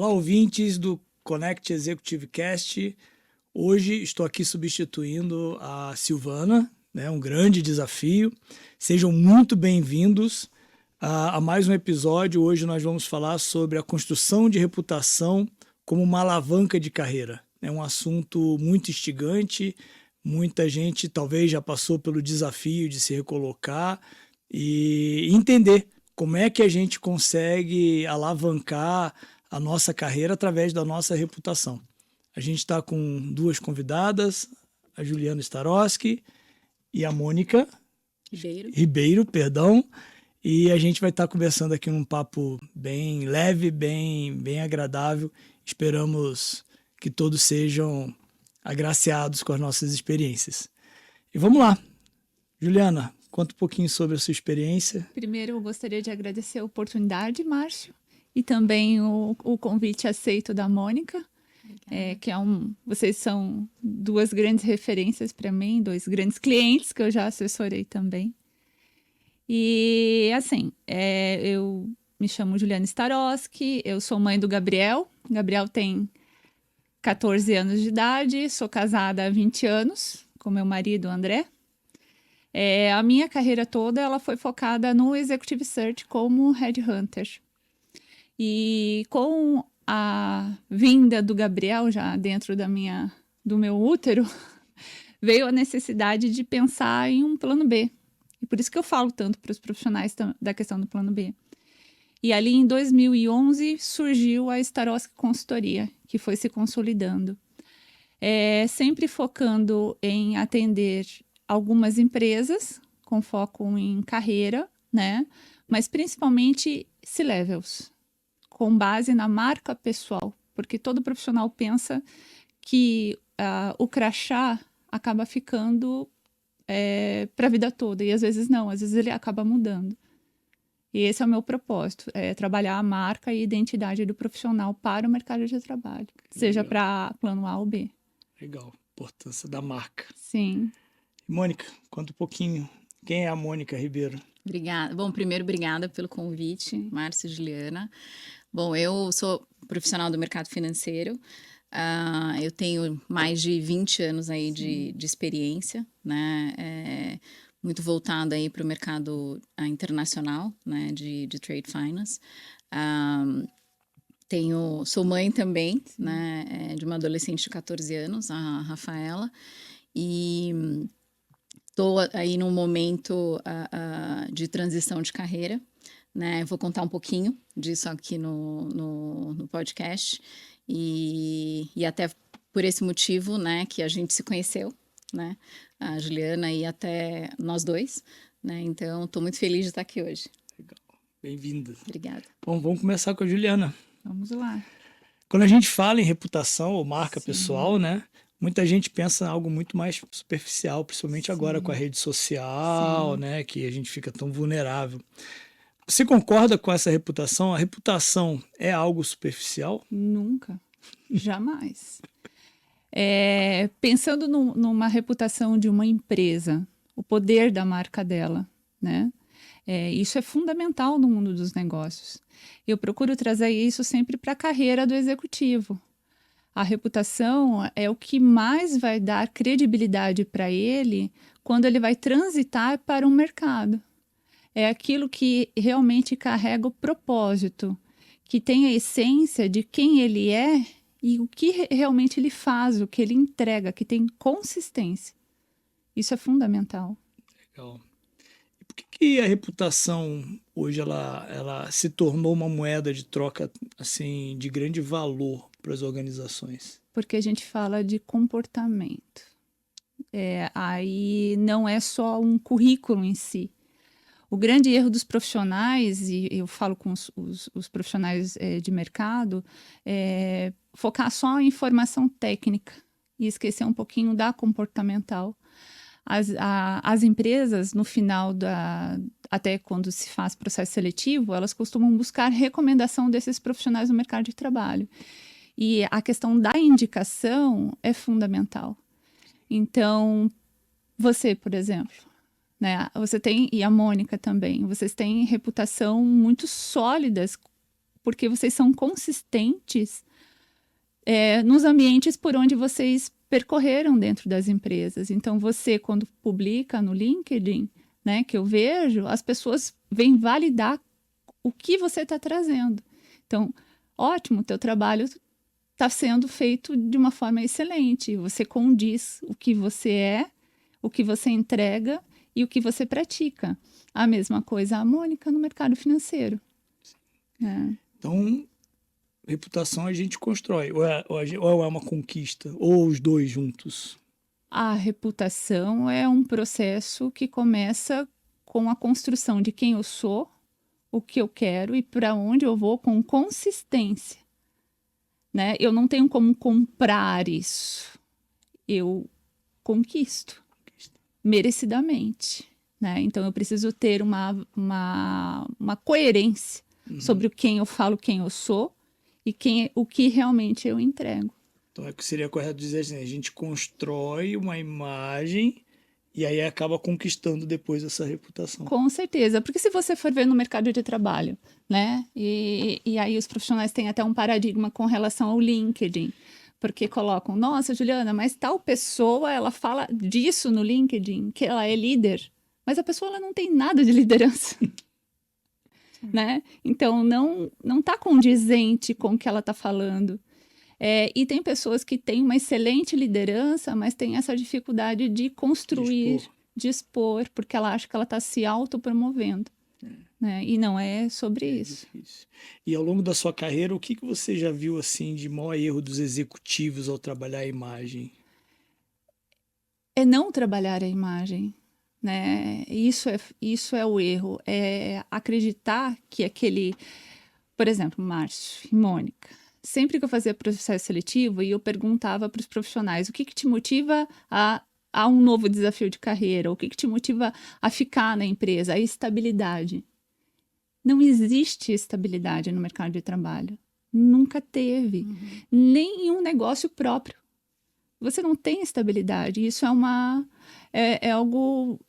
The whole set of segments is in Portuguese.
Olá, ouvintes do Connect Executive Cast. Hoje estou aqui substituindo a Silvana, né? Um grande desafio. Sejam muito bem-vindos a mais um episódio. Hoje nós vamos falar sobre a construção de reputação como uma alavanca de carreira. É um assunto muito instigante. Muita gente talvez já passou pelo desafio de se recolocar e entender como é que a gente consegue alavancar a nossa carreira através da nossa reputação. A gente está com duas convidadas, a Juliana Starosky e a Mônica Ribeiro, perdão. E a gente vai estar conversando aqui num papo bem leve, bem agradável. Esperamos que todos sejam agraciados com as nossas experiências. E vamos lá. Juliana, conta um pouquinho sobre a sua experiência. Primeiro, eu gostaria de agradecer a oportunidade, Márcio, e também o convite aceito da Mônica, vocês são duas grandes referências para mim, dois grandes clientes que eu já assessorei também. E, assim, eu me chamo Juliana Starosky, eu sou mãe do Gabriel. Gabriel tem 14 anos de idade, sou casada há 20 anos com meu marido, André. A minha carreira toda ela foi focada no Executive Search como Headhunter. E com a vinda do Gabriel já dentro do meu útero, veio a necessidade de pensar em um plano B. E por isso que eu falo tanto para os profissionais da questão do plano B. E ali em 2011 surgiu a Starosky Consultoria, que foi se consolidando. Sempre focando em atender algumas empresas com foco em carreira, né? Mas principalmente C-levels, com base na marca pessoal, porque todo profissional pensa que o crachá acaba ficando para a vida toda, e às vezes não, às vezes ele acaba mudando. E esse é o meu propósito, trabalhar a marca e a identidade do profissional para o mercado de trabalho, seja para plano A ou B. Legal, importância da marca. Sim. Mônica, conta um pouquinho. Quem é a Mônica Ribeiro? Obrigada. Bom, primeiro, obrigada pelo convite, Márcio e Juliana. Bom, eu sou profissional do mercado financeiro. Eu tenho mais de 20 anos aí de experiência, né? Muito voltada aí para o mercado internacional, né? De trade finance. Sou mãe também, né? De uma adolescente de 14 anos, a Rafaela. E estou aí num momento de transição de carreira, né? Vou contar um pouquinho disso aqui no podcast. E até por esse motivo, né, que a gente se conheceu, né, a Juliana e até nós dois, né, então estou muito feliz de estar aqui hoje. Legal, bem-vinda. Obrigada. Bom, vamos começar com a Juliana. Vamos lá. Quando a gente fala em reputação ou marca pessoal, né, muita gente pensa em algo muito mais superficial, principalmente agora com a rede social, né, que a gente fica tão vulnerável. Você concorda com essa reputação? A reputação é algo superficial? Nunca. Jamais. Pensando numa reputação de uma empresa, o poder da marca dela, né? Isso é fundamental no mundo dos negócios. Eu procuro trazer isso sempre para a carreira do executivo. A reputação é o que mais vai dar credibilidade para ele quando ele vai transitar para um mercado. É aquilo que realmente carrega o propósito, que tem a essência de quem ele é e o que realmente ele faz, o que ele entrega, que tem consistência. Isso é fundamental. Legal. E por que a reputação hoje ela se tornou uma moeda de troca assim de grande valor para as organizações? Porque a gente fala de comportamento. Aí não é só um currículo em si. O grande erro dos profissionais, e eu falo com os profissionais de mercado, é focar só em informação técnica e esquecer um pouquinho da comportamental. As empresas, no final, até quando se faz processo seletivo, elas costumam buscar recomendação desses profissionais no mercado de trabalho. E a questão da indicação é fundamental. Então, você, por exemplo, né? Você tem, e a Mônica também, vocês têm reputação muito sólidas porque vocês são consistentes nos ambientes por onde vocês percorreram dentro das empresas. Então, você, quando publica no LinkedIn, né, que eu vejo, as pessoas vêm validar o que você está trazendo. Então, ótimo, teu trabalho está sendo feito de uma forma excelente. Você condiz o que você é, o que você entrega e o que você pratica. A mesma coisa a Mônica no mercado financeiro. Então, reputação a gente constrói, ou é uma conquista, ou os dois juntos? A reputação é um processo que começa com a construção de quem eu sou, o que eu quero e para onde eu vou com consistência. Né? Eu não tenho como comprar isso. Eu conquisto merecidamente. Né? Então, eu preciso ter uma coerência sobre quem eu falo, quem eu sou e o que realmente eu entrego. Então, é que seria correto dizer assim, a gente constrói uma imagem e aí acaba conquistando depois essa reputação. Com certeza, porque se você for ver no mercado de trabalho, né? E aí os profissionais têm até um paradigma com relação ao LinkedIn, porque colocam, nossa, Juliana, mas tal pessoa, ela fala disso no LinkedIn, que ela é líder, mas a pessoa ela não tem nada de liderança. Né? Então, não está condizente com o que ela está falando. E tem pessoas que têm uma excelente liderança, mas tem essa dificuldade de construir, de expor, porque ela acha que ela está se autopromovendo. Né? E não é sobre isso. Difícil. E ao longo da sua carreira, o que você já viu assim de maior erro dos executivos ao trabalhar a imagem? É não trabalhar a imagem. Né? Isso é o erro. É acreditar que por exemplo, Márcio e Mônica, sempre que eu fazia processo seletivo e eu perguntava para os profissionais o que te motiva a um novo desafio de carreira, o que te motiva a ficar na empresa, a estabilidade. Não existe estabilidade no mercado de trabalho. Nunca teve. Nem em um negócio próprio. Você não tem estabilidade. Isso é algo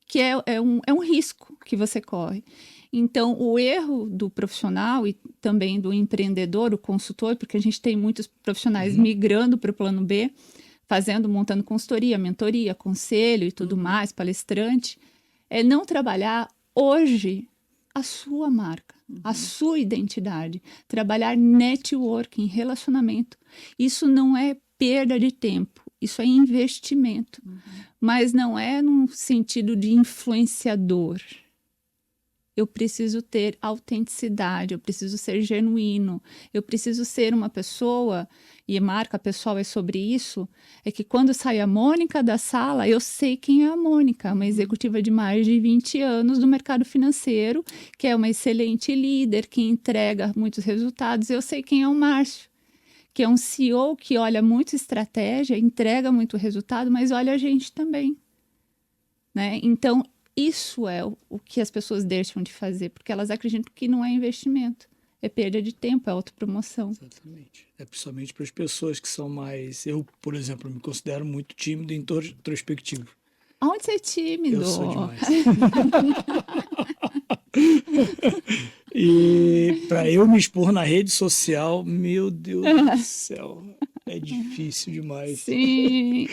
que é um risco que você corre. Então, o erro do profissional e também do empreendedor, o consultor, porque a gente tem muitos profissionais migrando para o plano B, montando consultoria, mentoria, conselho e tudo mais, palestrante, é não trabalhar hoje a sua marca, a sua identidade, trabalhar networking, relacionamento. Isso não é perda de tempo, isso é investimento, mas não é num sentido de influenciador. Eu preciso ter autenticidade, eu preciso ser genuíno, eu preciso ser uma pessoa, e marca pessoal é sobre isso, é que quando sai a Mônica da sala, eu sei quem é a Mônica, uma executiva de mais de 20 anos do mercado financeiro, que é uma excelente líder, que entrega muitos resultados, eu sei quem é o Márcio, que é um CEO que olha muito estratégia, entrega muito resultado, mas olha a gente também. Né? Então, isso é o que as pessoas deixam de fazer, porque elas acreditam que não é investimento, é perda de tempo, é autopromoção. Exatamente. É principalmente para as pessoas que são mais... Eu, por exemplo, me considero muito tímido e introspectivo. Aonde você é tímido? Eu sou demais. E para eu me expor na rede social, meu Deus do céu, é difícil demais. Sim,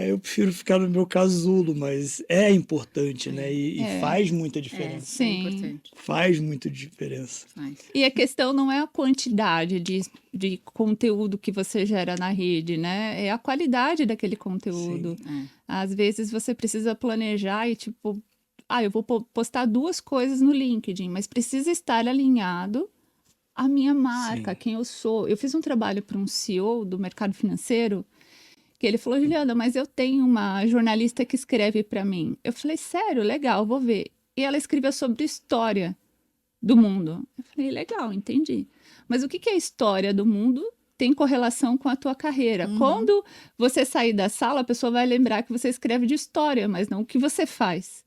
eu prefiro ficar no meu casulo, mas é importante, né? E faz muita diferença. Sim. É importante. Faz muita diferença. E a questão não é a quantidade de conteúdo que você gera na rede, né? É a qualidade daquele conteúdo. Às vezes você precisa planejar e tipo... eu vou postar 2 coisas no LinkedIn, mas precisa estar alinhado à minha marca, quem eu sou. Eu fiz um trabalho para um CEO do mercado financeiro, que ele falou, Juliana, mas eu tenho uma jornalista que escreve para mim. Eu falei, sério? Legal, vou ver. E ela escreveu sobre história do mundo. Eu falei, legal, entendi. Mas o que é história do mundo? Tem correlação com a tua carreira. Quando você sair da sala, a pessoa vai lembrar que você escreve de história, mas não o que você faz.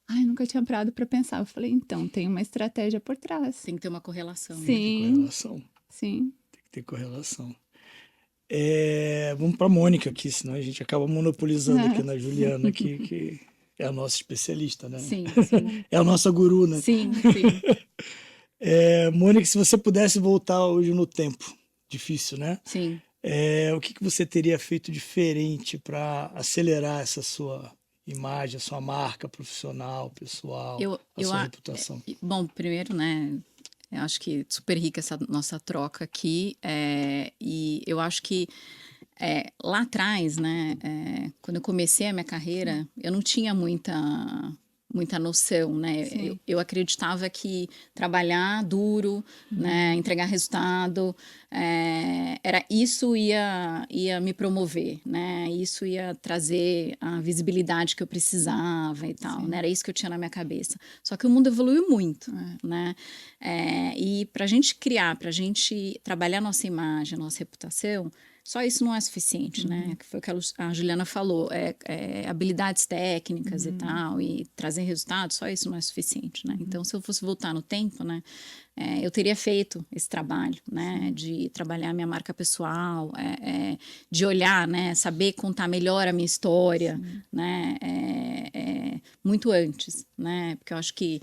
Nunca tinha parado para pensar. Eu falei, então, tem uma estratégia por trás. Tem que ter uma correlação. Sim. Tem que ter correlação. Sim. Tem que ter correlação. Vamos para a Mônica aqui, senão a gente acaba monopolizando aqui na Juliana, que é a nossa especialista, né? Sim. É a nossa guru, né? Sim. Mônica, se você pudesse voltar hoje no tempo, difícil, né? Sim. O que você teria feito diferente para acelerar essa sua imagem, a sua marca profissional, pessoal, a sua reputação? Bom, primeiro, né, eu acho que super rica essa nossa troca aqui, e eu acho que lá atrás, né, quando eu comecei a minha carreira, eu não tinha muita noção, né? Eu acreditava que trabalhar duro, né, entregar resultado, isso ia me promover, né? Isso ia trazer a visibilidade que eu precisava e tal, né? Era isso que eu tinha na minha cabeça. Só que o mundo evoluiu muito, né? E para a gente trabalhar nossa imagem, nossa reputação, só isso não é suficiente, né? Que foi o que a Juliana falou, habilidades técnicas e tal, e trazer resultados, só isso não é suficiente, né? Então, se eu fosse voltar no tempo, né, eu teria feito esse trabalho, né, de trabalhar minha marca pessoal, de olhar, né, saber contar melhor a minha história, né, muito antes, né, porque eu acho que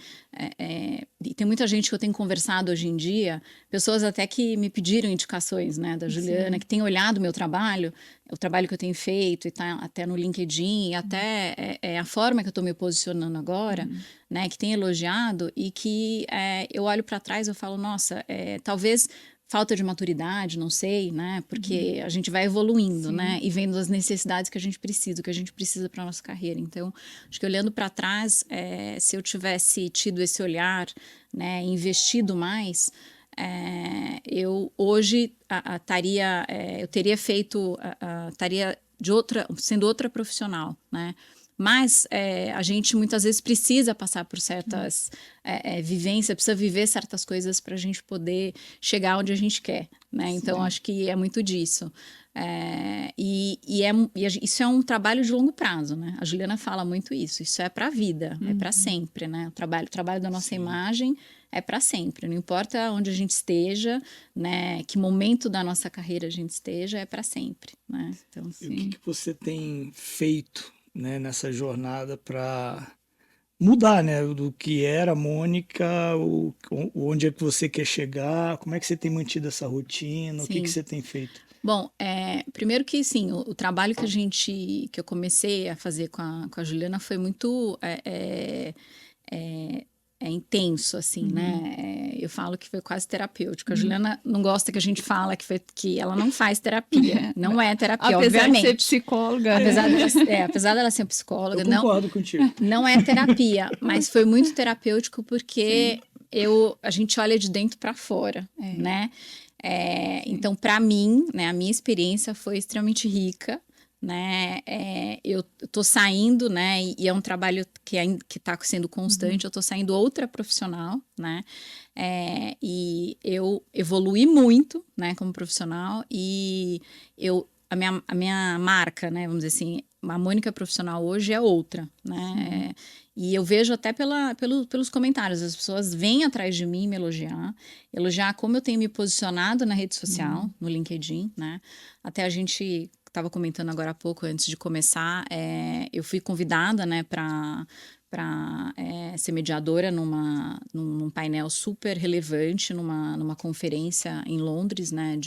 e tem muita gente que eu tenho conversado hoje em dia, pessoas até que me pediram indicações, né, da Juliana, que tem olhado o meu trabalho, o trabalho que eu tenho feito, e tá até no LinkedIn, e até a forma que eu estou me posicionando agora, né, que tem elogiado, e que eu olho para trás e eu falo, nossa, talvez falta de maturidade, não sei, né, porque a gente vai evoluindo, né, e vendo as necessidades que a gente precisa, o que a gente precisa para nossa carreira. Então, acho que olhando para trás, se eu tivesse tido esse olhar, né, investido mais, eu hoje eu teria feito, estaria sendo outra profissional, né? Mas a gente muitas vezes precisa passar por certas vivências, precisa viver certas coisas para a gente poder chegar onde a gente quer, né? Então, acho que é muito disso. Isso é um trabalho de longo prazo, né? A Juliana fala muito isso. Isso é para a vida, é para sempre, né? O trabalho da nossa imagem é para sempre. Não importa onde a gente esteja, né? Que momento da nossa carreira a gente esteja, é para sempre, né? Então, E o que você tem feito, né, nessa jornada para mudar, né, do que era a Mônica, onde é que você quer chegar, como é que você tem mantido essa rotina, o que você tem feito? Bom, primeiro que sim, o trabalho que eu comecei a fazer com a Juliana foi muito intenso, assim, né? Eu falo que foi quase terapêutico. A Juliana não gosta que a gente fala que ela não faz terapia. Não é terapia, apesar obviamente. de ser psicóloga. Apesar dela ser psicóloga, Eu concordo contigo. Não é terapia, mas foi muito terapêutico porque a gente olha de dentro para fora, né? Então, para mim, né, a minha experiência foi extremamente rica, né? Eu tô saindo, né? E é um trabalho que está sendo constante. Eu tô saindo outra profissional, né? E eu evoluí muito, né? Como profissional, e a minha marca, né? Vamos dizer assim, a Mônica profissional hoje é outra, né? E eu vejo até pelos comentários, as pessoas vêm atrás de mim me elogiar como eu tenho me posicionado na rede social, no LinkedIn, né? Até a gente estava comentando agora há pouco, antes de começar, eu fui convidada, né, para ser mediadora num painel super relevante, numa conferência em Londres, né,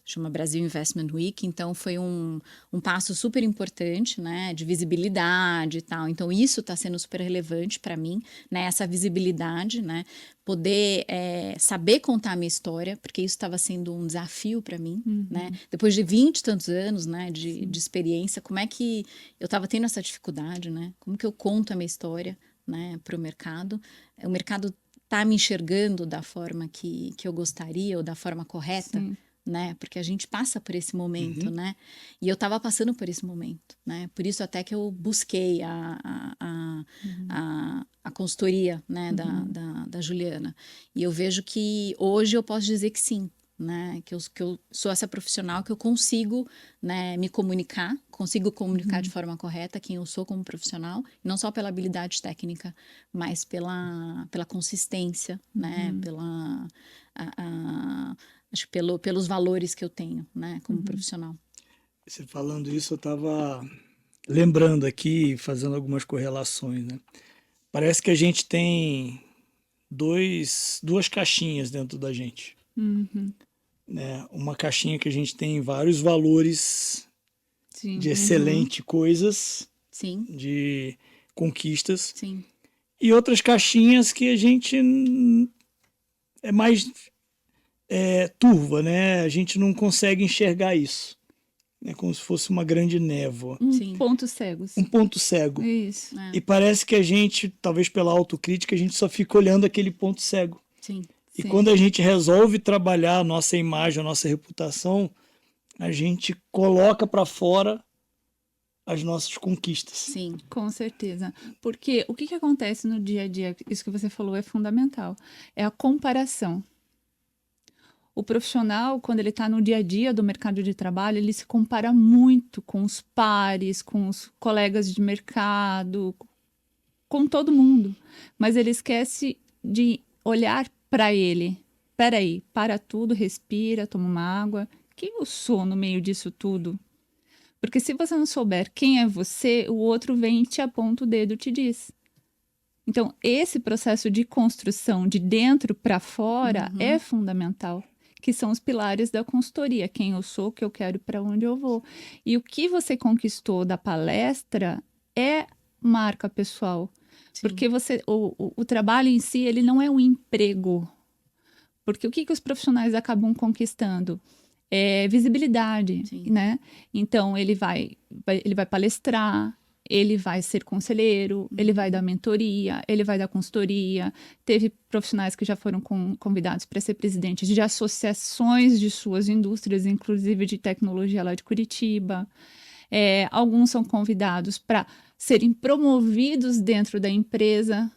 chama Brasil Investment Week. Então foi um passo super importante, né, de visibilidade e tal. Então isso está sendo super relevante para mim, né, essa visibilidade, né, poder saber contar a minha história, porque isso estava sendo um desafio para mim, né, depois de 20 e tantos anos, né, de experiência, como é que eu estava tendo essa dificuldade, né, como que eu conto a minha história, né, para o mercado tá me enxergando da forma que eu gostaria, ou da forma correta, né? Porque a gente passa por esse momento, né? E eu estava passando por esse momento, né? Por isso até que eu busquei a consultoria, né? Da Juliana. E eu vejo que hoje eu posso dizer que sim, né? Que eu sou essa profissional que eu consigo, né, me comunicar, de forma correta quem eu sou como profissional, não só pela habilidade técnica, mas pela consistência, né? Acho que pelos valores que eu tenho, né, como profissional. Você falando isso, eu estava lembrando aqui, fazendo algumas correlações, né? Parece que a gente tem duas caixinhas dentro da gente. Uhum. Né? Uma caixinha que a gente tem vários valores Sim. de excelente coisas, Sim, de conquistas, sim. e outras caixinhas que a gente é mais turva, né? A gente não consegue enxergar isso. É como se fosse uma grande névoa. Sim. Pontos cegos. Um ponto cego. Isso. É, E parece que a gente, talvez pela autocrítica, a gente só fica olhando aquele ponto cego. sim. E Sim. quando a gente resolve trabalhar a nossa imagem, a nossa reputação, a gente coloca para fora as nossas conquistas. Sim. Com certeza. Porque o que acontece no dia a dia, isso que você falou é fundamental, é a comparação. O profissional, quando ele está no dia a dia do mercado de trabalho, ele se compara muito com os pares, com os colegas de mercado, com todo mundo. Mas ele esquece de olhar para ele. Peraí, para tudo, respira, toma uma água. Quem eu sou no meio disso tudo? Porque se você não souber quem é você, o outro vem e te aponta o dedo e te diz. Então, esse processo de construção de dentro para fora é fundamental, que são os pilares da consultoria. Quem eu sou, o que eu quero e para onde eu vou. E o que você conquistou da palestra é marca pessoal. Sim. Porque o trabalho em si, ele não é um emprego. Porque o que os profissionais acabam conquistando? É visibilidade, Sim. né? Então, ele vai palestrar, ele vai ser conselheiro, ele vai dar mentoria, ele vai dar consultoria. Teve profissionais que já foram convidados para ser presidentes de associações de suas indústrias, inclusive de tecnologia lá de Curitiba. Alguns são convidados para serem promovidos dentro da empresa.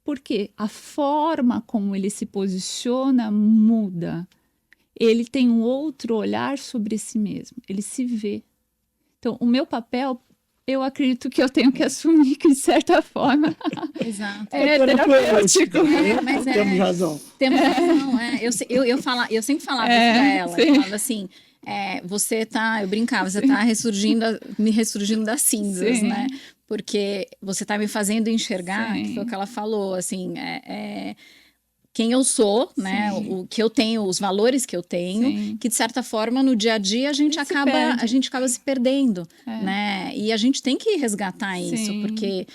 Porque a forma como ele se posiciona muda. Ele tem um outro olhar sobre si mesmo. Ele se vê. Então, o meu papel, eu acredito que eu tenho que assumir que, de certa forma, Exato. é terapêutico. Mas Temos razão. Temos razão, eu sempre falava isso pra ela. sim. Eu falava assim, eu brincava, você tá me ressurgindo das cinzas, Sim. né? Porque você tá me fazendo enxergar, Sim. que foi o que ela falou, assim, quem eu sou, né? Sim. O que eu tenho, os valores que eu tenho, Sim. que de certa forma no dia a dia a gente acaba se perdendo, né? E a gente tem que resgatar isso, Sim. porque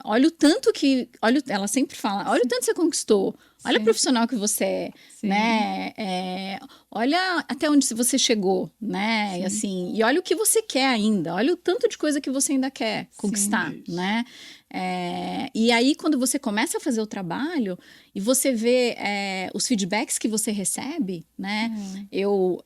olha o tanto ela sempre fala, olha o tanto que você conquistou, olha o Sim. profissional que você é, Sim. né? Olha até onde você chegou, né? E assim, e olha o que você quer ainda, olha o tanto de coisa que você ainda quer conquistar, né? E aí, quando você começa a fazer o trabalho e você vê os feedbacks que você recebe, né? Eu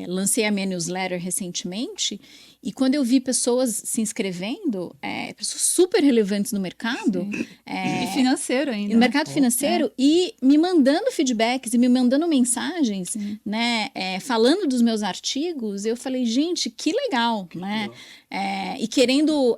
lancei a minha newsletter recentemente e quando eu vi pessoas se inscrevendo, pessoas super relevantes no mercado, E financeiro ainda. no mercado financeiro, e me mandando feedbacks e me mandando mensagens, né, falando dos meus artigos, eu falei, gente, que legal, né? E querendo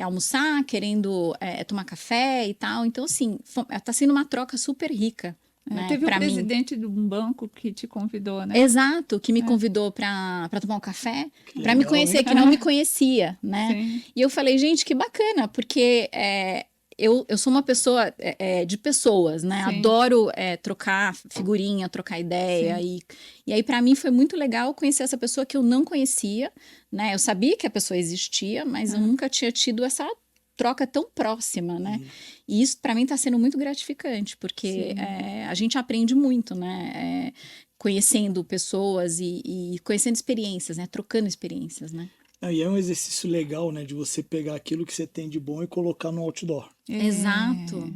almoçar, querendo tomar café e tal. Então, assim, tá sendo uma troca super rica. Né, teve o pra mim. presidente de um banco que te convidou, né? Exato, que me convidou para tomar um café, para me conhecer, que não me conhecia, né? Sim. E eu falei, gente, que bacana, porque eu sou uma pessoa de pessoas, né? Sim. Adoro trocar figurinha, trocar ideia. E aí, para mim, foi muito legal conhecer essa pessoa que eu não conhecia, né? Eu sabia que a pessoa existia, mas eu nunca tinha tido essa troca tão próxima, né? E isso para mim está sendo muito gratificante, porque a gente aprende muito, né? Conhecendo pessoas e conhecendo experiências, né? Trocando experiências, né? E é um exercício legal, né? De você pegar aquilo que você tem de bom e colocar no outdoor. Exato.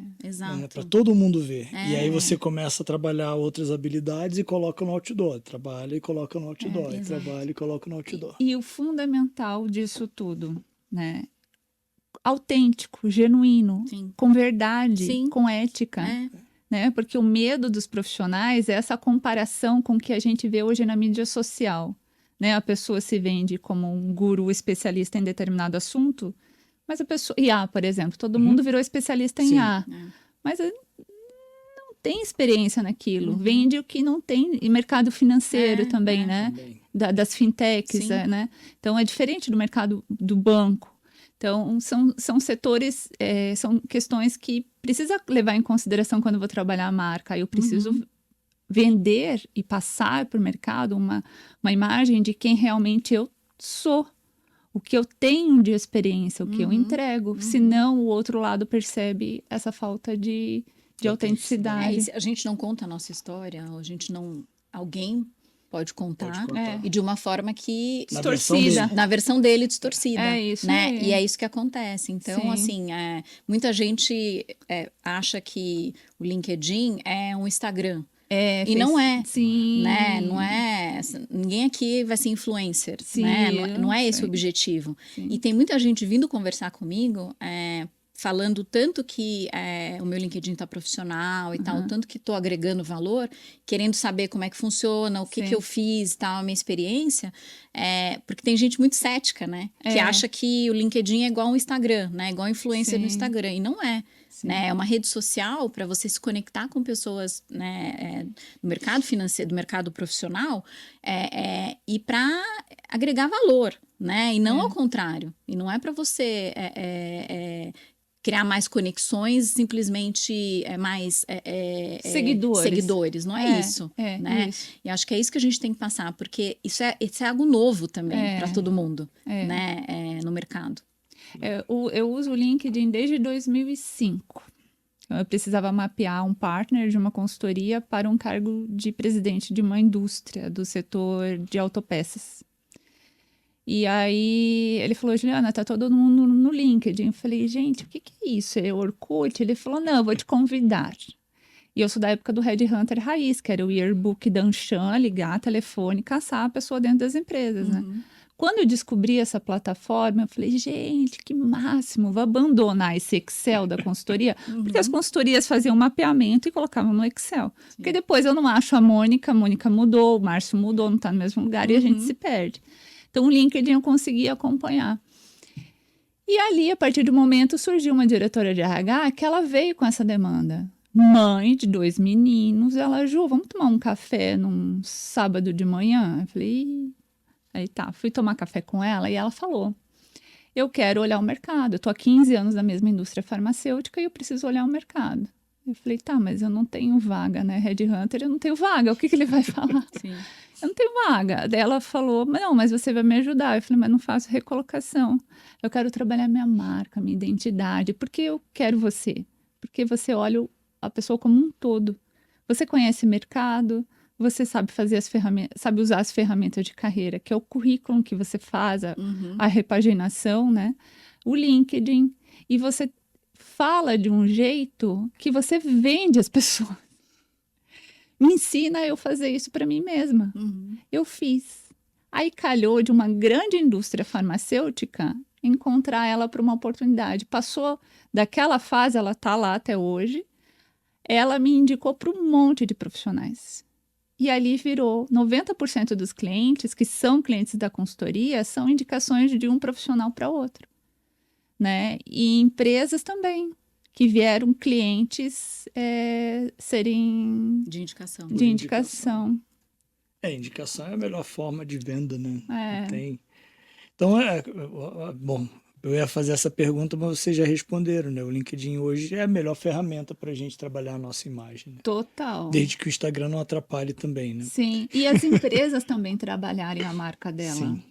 Para todo mundo ver. E aí você começa a trabalhar outras habilidades e coloca no outdoor. Trabalha e coloca no outdoor. Trabalha e coloca no outdoor. E o fundamental disso tudo, né? Autêntico, genuíno, Sim. com verdade, Sim. com ética. Né? Porque o medo dos profissionais é essa comparação com o que a gente vê hoje na mídia social. Né? A pessoa se vende como um guru especialista em determinado assunto, mas a pessoa... IA, por exemplo, todo mundo virou especialista em IA. Mas não tem experiência naquilo. Vende o que não tem. E mercado financeiro também, né? Também. Das fintechs, né? Então, é diferente do mercado do banco. Então, são setores, são questões que precisa levar em consideração quando eu vou trabalhar a marca. Eu preciso vender e passar para o mercado uma imagem de quem realmente eu sou, o que eu tenho de experiência, o que eu entrego. Senão, o outro lado percebe essa falta de autenticidade. E se a gente não conta a nossa história, a gente não... Alguém pode contar. E de uma forma que... Distorcida. Na versão dele, distorcida. É isso né? aí. E é isso que acontece. Então, Sim. assim, muita gente acha que o LinkedIn é um Instagram. E não é. Sim. Né? Não é. Ninguém aqui vai ser influencer. Sim, Né? Não é esse sim. o objetivo. Sim. E tem muita gente vindo conversar comigo, falando tanto que o meu LinkedIn está profissional e tal, tanto que estou agregando valor, querendo saber como é que funciona, o que eu fiz e tal, a minha experiência, porque tem gente muito cética, né? Que acha que o LinkedIn é igual ao Instagram, né? Igual influencer no Instagram, e não é. Né? É uma rede social para você se conectar com pessoas, né, do mercado financeiro, do mercado profissional, e para agregar valor, né? E não ao contrário. E não é para você criar mais conexões, simplesmente mais seguidores. Não é isso, né? Isso. E acho que é isso que a gente tem que passar, porque isso é algo novo também para todo mundo, né? No mercado. Eu uso o LinkedIn desde 2005. Eu precisava mapear um partner de uma consultoria para um cargo de presidente de uma indústria do setor de autopeças. E aí ele falou, Juliana, tá todo mundo no LinkedIn. Eu falei, gente, o que é isso? É Orkut? Ele falou, não, eu vou te convidar. E eu sou da época do Headhunter Raiz, que era o yearbook da Anshan, ligar telefone, caçar a pessoa dentro das empresas, né? Quando eu descobri essa plataforma, eu falei, gente, que máximo, vou abandonar esse Excel da consultoria, porque as consultorias faziam um mapeamento e colocavam no Excel. Porque depois eu não acho a Mônica mudou, o Márcio mudou, não está no mesmo lugar e a gente se perde. Então, o LinkedIn eu consegui acompanhar. E ali, a partir do momento, surgiu uma diretora de RH que ela veio com essa demanda. Mãe de 2 meninos, ela, Ju, vamos tomar um café num sábado de manhã? Eu falei... Ih. Aí tá, fui tomar café com ela e ela falou, eu quero olhar o mercado, eu tô há 15 anos na mesma indústria farmacêutica e eu preciso olhar o mercado. Eu falei, tá, mas eu não tenho vaga, né, Headhunter, eu não tenho vaga, o que ele vai falar? Sim. Eu não tenho vaga. Daí ela falou, não, mas você vai me ajudar. Eu falei, mas não faço recolocação, eu quero trabalhar minha marca, minha identidade, porque eu quero você, porque você olha a pessoa como um todo, você conhece mercado, você sabe fazer sabe usar as ferramentas de carreira, que é o currículo que você faz, a repaginação, né? O LinkedIn. E você fala de um jeito que você vende as pessoas. Me ensina a eu fazer isso para mim mesma. Eu fiz. Aí calhou de uma grande indústria farmacêutica encontrar ela para uma oportunidade. Passou daquela fase, ela está lá até hoje. Ela me indicou para um monte de profissionais. E ali virou 90% dos clientes, que são clientes da consultoria, são indicações de um profissional para outro. Né? E empresas também, que vieram clientes serem... De indicação. De indicação. Indicação é a melhor forma de venda, né? É. Tem. Então, bom, eu ia fazer essa pergunta, mas vocês já responderam, né? O LinkedIn hoje é a melhor ferramenta para a gente trabalhar a nossa imagem. Né? Total. Desde que o Instagram não atrapalhe também, né? Sim, e as empresas também trabalharem a marca dela. Sim.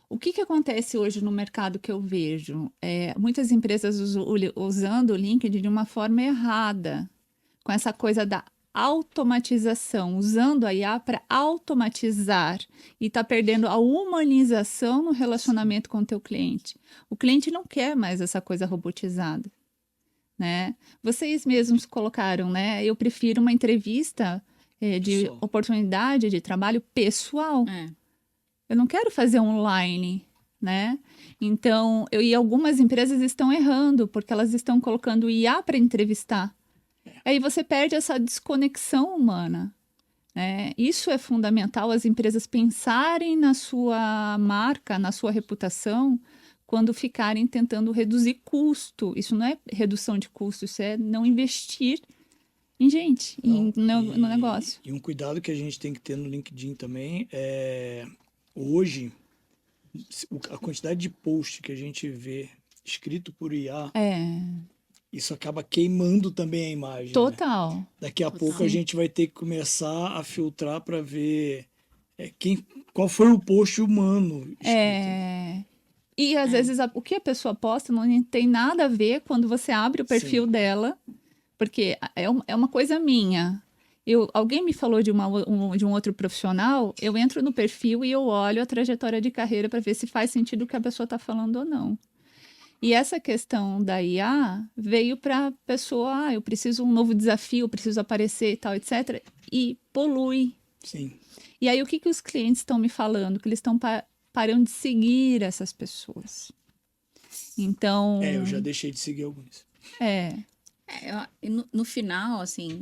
O que acontece hoje no mercado que eu vejo? Muitas empresas usando o LinkedIn de uma forma errada, com essa coisa da automatização, usando a IA para automatizar e está perdendo a humanização no relacionamento com o teu cliente. O cliente não quer mais essa coisa robotizada, né? Vocês mesmos colocaram, né? Eu prefiro uma entrevista de Pessoal. oportunidade de trabalho pessoal. Eu não quero fazer online, né? Então, e algumas empresas estão errando, porque elas estão colocando IA para entrevistar. Aí você perde essa desconexão humana. Né? Isso é fundamental, as empresas pensarem na sua marca, na sua reputação, quando ficarem tentando reduzir custo. Isso não é redução de custo, isso é não investir em gente, no negócio. E um cuidado que a gente tem que ter no LinkedIn também hoje, a quantidade de post que a gente vê escrito por IA, É, isso acaba queimando também a imagem, né? total. Daqui a pouco a Sim. gente vai ter que começar a filtrar para ver qual foi o post humano escrito. É, e às vezes o que a pessoa posta não tem nada a ver quando você abre o perfil Sim. dela, porque é uma coisa minha. Alguém me falou de de um outro profissional, eu entro no perfil e eu olho a trajetória de carreira para ver se faz sentido o que a pessoa está falando ou não. E essa questão da IA veio para a pessoa, eu preciso um novo desafio, eu preciso aparecer e tal, etc. E polui. Sim. E aí, o que os clientes estão me falando? Que eles estão parando de seguir essas pessoas. Então, Eu já deixei de seguir alguns. E no final, assim,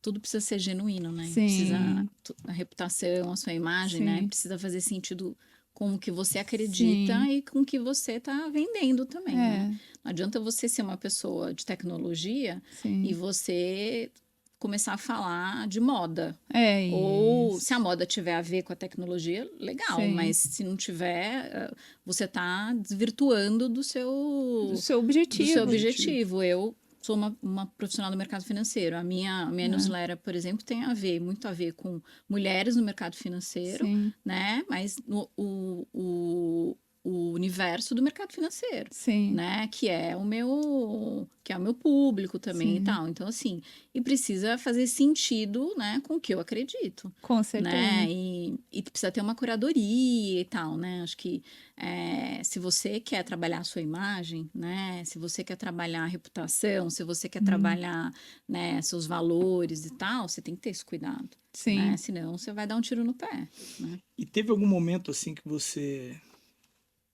tudo precisa ser genuíno, né? Sim. Precisa, a reputação, a sua imagem, né? Sim. Precisa fazer sentido com o que você acredita Sim. e com o que você está vendendo também, né? É, Não adianta você ser uma pessoa de tecnologia sim. e você começar a falar de moda. É Ou isso. se a moda tiver a ver com a tecnologia, legal, Sim. mas se não tiver, você está desvirtuando Do seu do seu objetivo. objetivo. Eu sou uma profissional do mercado financeiro. A minha newsletter, por exemplo, tem muito a ver com mulheres no mercado financeiro, Sim, né? Mas o universo do mercado financeiro, sim, né? Que é o meu público também e Sim. tal. Então, assim, e precisa fazer sentido, né, com o que eu acredito, com certeza. né? E precisa ter uma curadoria e tal, né? Acho que se você quer trabalhar a sua imagem, né? Se você quer trabalhar a reputação, se você quer trabalhar, né, seus valores e tal, você tem que ter esse cuidado, Sim. né? Senão você vai dar um tiro no pé, né? E teve algum momento assim que você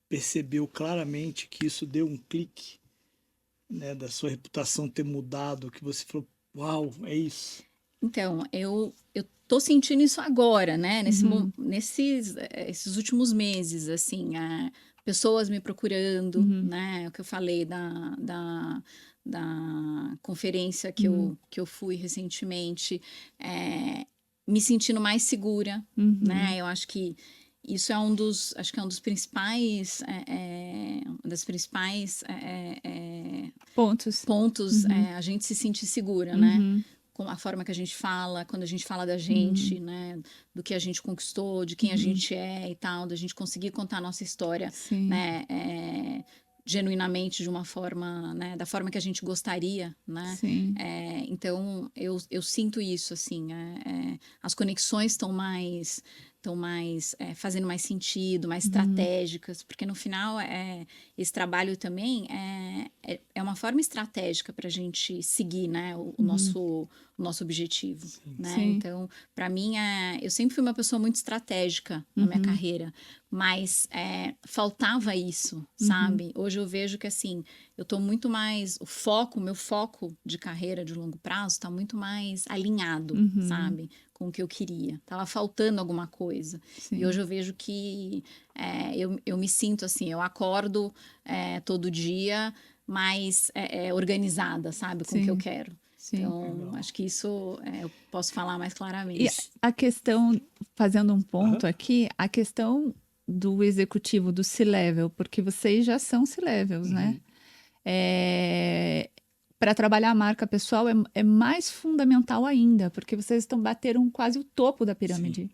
percebeu claramente que isso deu um clique, né, da sua reputação ter mudado, que você falou, uau, é isso. Então, eu tô sentindo isso agora, né? Esses últimos meses, assim, pessoas me procurando, né? O que eu falei da conferência que eu fui recentemente, me sentindo mais segura, né? Eu acho que isso é acho que é um dos principais, uma das principais Pontos. a gente se sentir segura, né? Com a forma que a gente fala, quando a gente fala da gente, né? Do que a gente conquistou, de quem a gente é e tal, da gente conseguir contar a nossa história, Sim. né? Genuinamente de uma forma, né? Da forma que a gente gostaria, né? Sim. Então, eu sinto isso, assim, as conexões estão mais fazendo mais sentido, mais estratégicas, porque no final esse trabalho também é uma forma estratégica para a gente seguir, né, o nosso objetivo, né? Sim. Então, para mim, eu sempre fui uma pessoa muito estratégica na minha carreira, mas faltava isso, sabe? Hoje eu vejo que, assim, eu tô muito mais, meu foco de carreira de longo prazo está muito mais alinhado, sabe? Com o que eu queria. Tava faltando alguma coisa. Sim. E hoje eu vejo que eu me sinto assim, eu acordo todo dia mais organizada, sabe? Com o que eu quero. Sim. Então, acho que isso eu posso falar mais E claramente. a questão, fazendo um ponto aqui, a questão do executivo, do C-level, porque vocês já são C-levels, né? Para trabalhar a marca pessoal é mais fundamental ainda, porque vocês estão batendo quase o topo da pirâmide.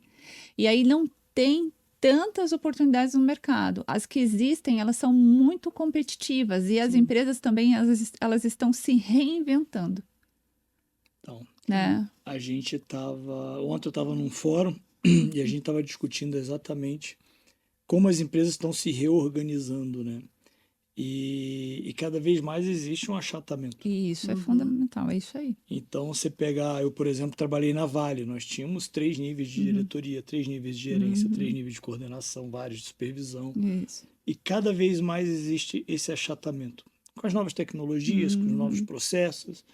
E aí não tem tantas oportunidades no mercado. As que existem, elas são muito competitivas e as empresas também, elas estão se reinventando, Então, né? ontem eu estava num fórum e a gente estava discutindo exatamente como as empresas estão se reorganizando, né? E cada vez mais existe um achatamento. E isso é fundamental, é isso aí. Então, você pegar, eu, por exemplo, trabalhei na Vale, nós tínhamos 3 níveis de diretoria, 3 níveis de gerência, 3 níveis de coordenação, vários de supervisão. Isso. E cada vez mais existe esse achatamento. Com as novas tecnologias, com os novos processos.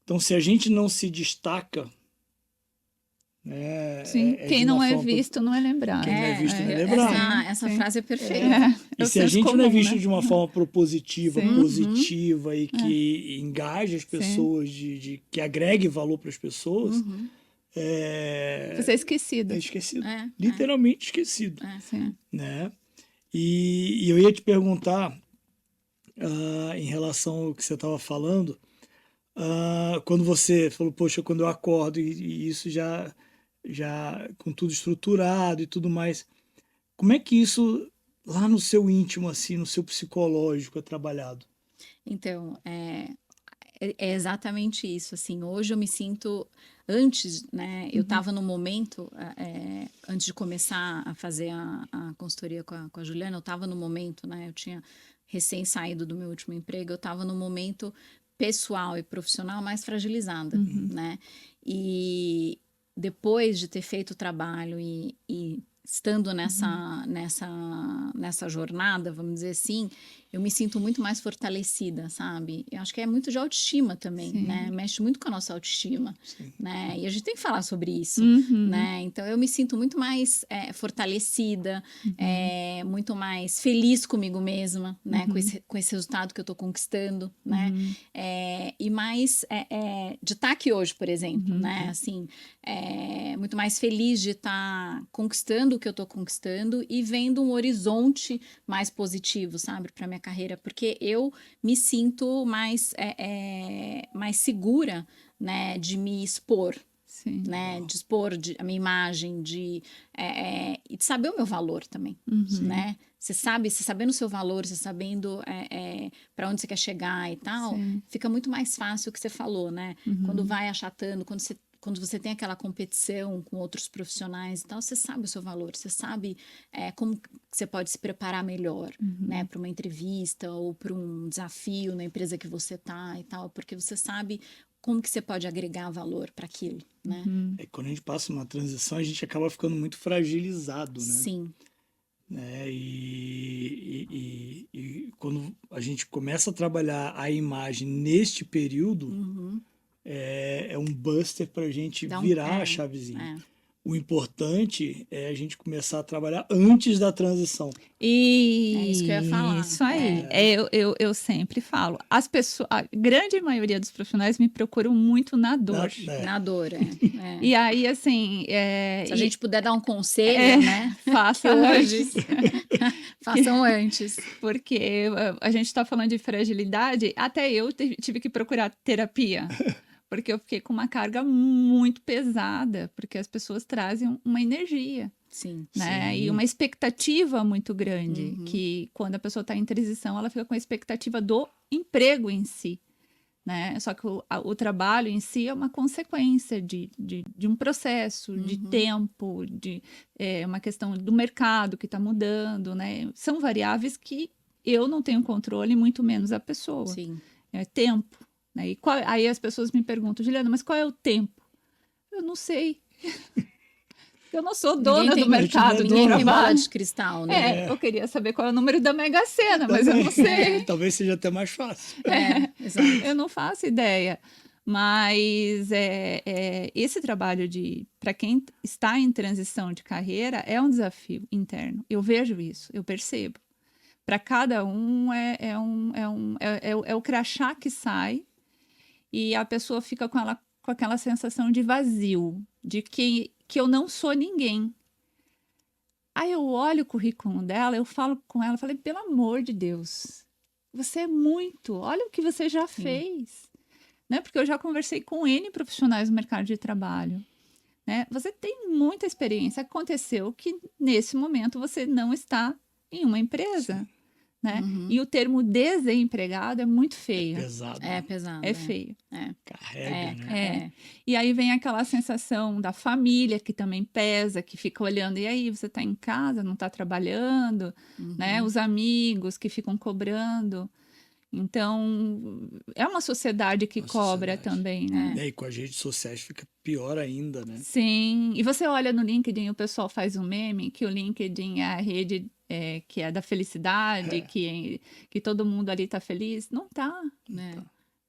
Então, se a gente não se destaca, né, Sim, de quem uma não é forma... visto não é lembrado. Quem não é visto não é lembrado. Essa Sim. frase é perfeita. E É o se a senso gente não é comum, visto né? de uma forma propositiva, Sim. positiva e que engaje as pessoas, que agregue valor para as pessoas, Você é esquecido. é esquecido. É, Literalmente esquecido. Sim. Né? E eu ia te perguntar, em relação ao que você estava falando, quando você falou, poxa, quando eu acordo e isso já com tudo estruturado e tudo mais, como é que isso lá no seu íntimo, assim, no seu psicológico é trabalhado? Então, é exatamente isso, assim, hoje eu me sinto, antes, né, eu estava no momento, antes de começar a fazer a consultoria com a Juliana, eu estava no momento, né, eu tinha recém saído do meu último emprego, eu estava no momento pessoal e profissional mais fragilizada, né, e depois de ter feito o trabalho e estando nessa jornada, vamos dizer assim, eu me sinto muito mais fortalecida, sabe? Eu acho que é muito de autoestima também, Sim. né? Mexe muito com a nossa autoestima, Sim. né? E a gente tem que falar sobre isso, Uhum. né? Então eu me sinto muito mais fortalecida, muito mais feliz comigo mesma, né? Com esse resultado que eu tô conquistando, né? E mais de estar aqui hoje, por exemplo, né? Assim, muito mais feliz de estar conquistando o que eu tô conquistando e vendo um horizonte mais positivo, sabe, para minha carreira, porque eu me sinto mais segura, né, de me expor, Sim. né, de expor a minha imagem, e de saber o meu valor também, né? Você sabendo o seu valor, você sabendo para onde você quer chegar e tal, Sim. fica muito mais fácil o que você falou, né? Quando vai achatando, quando você tem aquela competição com outros profissionais e tal, você sabe o seu valor, você sabe como você pode se preparar melhor, né, para uma entrevista ou para um desafio na empresa que você tá e tal, porque você sabe como que você pode agregar valor para aquilo, né? Quando a gente passa uma transição, a gente acaba ficando muito fragilizado, né? Sim, E quando a gente começa a trabalhar a imagem neste período, é um buster para a gente dá virar a chavezinha. é. O importante é a gente começar a trabalhar antes da transição. É isso que eu ia falar. Isso aí. Eu sempre falo. As pessoas, a grande maioria dos profissionais me procuram muito na dor. Na dor, E aí, assim. Se a gente puder dar um conselho, né? Faça Que hoje. antes. Façam antes. Porque a gente está falando de fragilidade, até eu tive que procurar terapia. Porque eu fiquei com uma carga muito pesada, porque as pessoas trazem uma energia. Sim. Né? E uma expectativa muito grande, que quando a pessoa está em transição, ela fica com a expectativa do emprego em si. Né? Só que o trabalho em si é uma consequência de um processo, de tempo, de uma questão do mercado que está mudando. Né? São variáveis que eu não tenho controle, muito menos a pessoa. Sim. É tempo. Né? Aí as pessoas me perguntam, Juliana, mas qual é o tempo? Eu não sei. Eu não sou dona do mercado do ninguém tem bola trabalho. de cristal, né? Eu queria saber qual é o número da Mega Sena, mas eu não sei. Talvez seja até mais fácil. Exato. Eu não faço ideia. Mas esse trabalho para quem está em transição de carreira é um desafio interno. Eu vejo isso, eu percebo. Para cada um é o crachá que sai e a pessoa fica com aquela sensação de vazio, de que eu não sou ninguém. Aí eu olho o currículo dela, eu falo com ela, falei, pelo amor de Deus, você é muito, olha o que você já fez. Né? Porque eu já conversei com N profissionais no mercado de trabalho. Né? Você tem muita experiência. Aconteceu que, nesse momento, você não está em uma empresa. Né? E o termo desempregado é muito feio. É pesado. É pesado. É feio. Carrega, né? E aí vem aquela sensação da família que também pesa, que fica olhando, e aí, você está em casa, não está trabalhando, né? Os amigos que ficam cobrando. Então, é uma sociedade que cobra também, né? E com as redes sociais fica pior ainda, né? Sim. E você olha no LinkedIn, o pessoal faz um meme que o LinkedIn é a rede que é da felicidade, que todo mundo ali tá feliz. Não tá.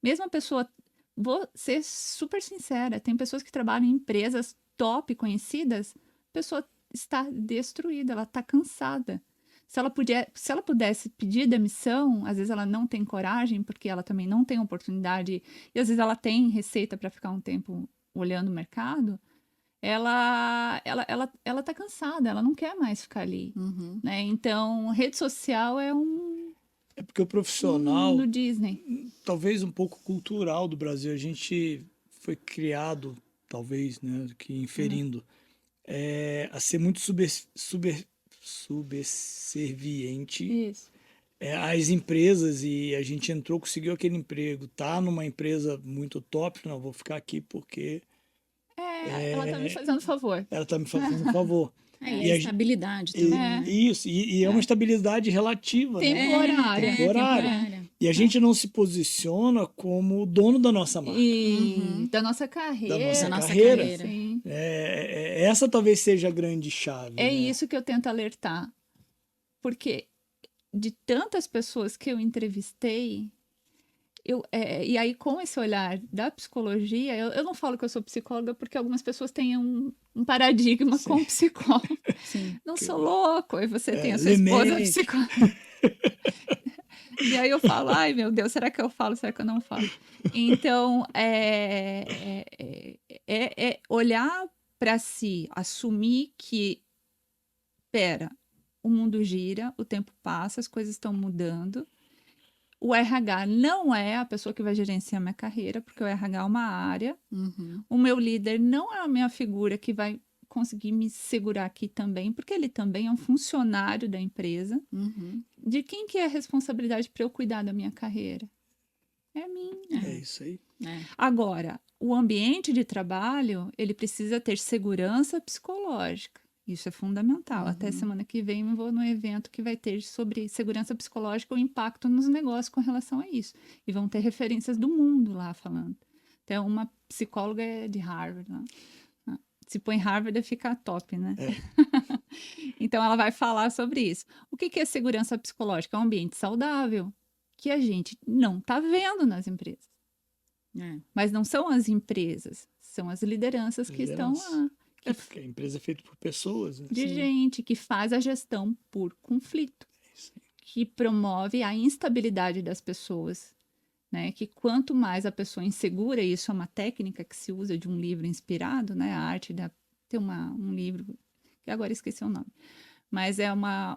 Mesmo a pessoa... Vou ser super sincera. Tem pessoas que trabalham em empresas top, conhecidas. A pessoa está destruída, ela tá cansada. Se ela pudesse pedir demissão, às vezes ela não tem coragem, porque ela também não tem oportunidade, e às vezes ela tem receita para ficar um tempo olhando o mercado, ela tá cansada, ela não quer mais ficar ali. Né? Então, rede social é É porque o profissional, no Disney. talvez um pouco cultural do Brasil, a gente foi criado, talvez, né, que inferindo, a ser muito subserviente Isso. às empresas, e a gente entrou, conseguiu aquele emprego, tá numa empresa muito top, não, vou ficar aqui porque Ela tá me fazendo favor. ela tá me fazendo um favor. E E a a estabilidade também. né? Isso, e é uma estabilidade relativa, né? Temporária. Temporária. E a gente não se posiciona como o dono da nossa marca. E da nossa carreira. Da nossa carreira. Sim. Essa talvez seja a grande chave. É né? isso que eu tento alertar. Porque de tantas pessoas que eu entrevistei, e aí com esse olhar da psicologia, eu não falo que eu sou psicóloga porque algumas pessoas têm um paradigma com psicólogo. Sim. Não sou louco, e você tem a sua Lemente. esposa psicóloga. E aí eu falo, ai meu Deus, será que eu falo, será que eu não falo? Então, olhar para si, assumir que, pera, o mundo gira, o tempo passa, as coisas estão mudando. O RH não é a pessoa que vai gerenciar minha carreira, porque o RH é uma área. Uhum. O meu líder não é a minha figura que vai conseguir me segurar aqui também, porque ele também é um funcionário da empresa. Uhum. De quem que é a responsabilidade para eu cuidar da minha carreira? É minha. É isso aí. Agora, o ambiente de trabalho, ele precisa ter segurança psicológica. Isso é fundamental. Até semana que vem eu vou no evento que vai ter sobre segurança psicológica, o impacto nos negócios com relação a isso. E vão ter referências do mundo lá falando. Então, uma psicóloga de Harvard. Né? Se põe Harvard, fica top, né? Então, ela vai falar sobre isso. O que é segurança psicológica? É um ambiente saudável que a gente não está vendo nas empresas. Mas não são as empresas, são as lideranças que estão lá. Porque a empresa é feita por pessoas. Né? De gente que faz a gestão por conflito, que promove a instabilidade das pessoas, né? Que quanto mais a pessoa insegura, e isso é uma técnica que se usa de um livro inspirado, né? A arte da... Tem um livro, que agora esqueci o nome, mas é uma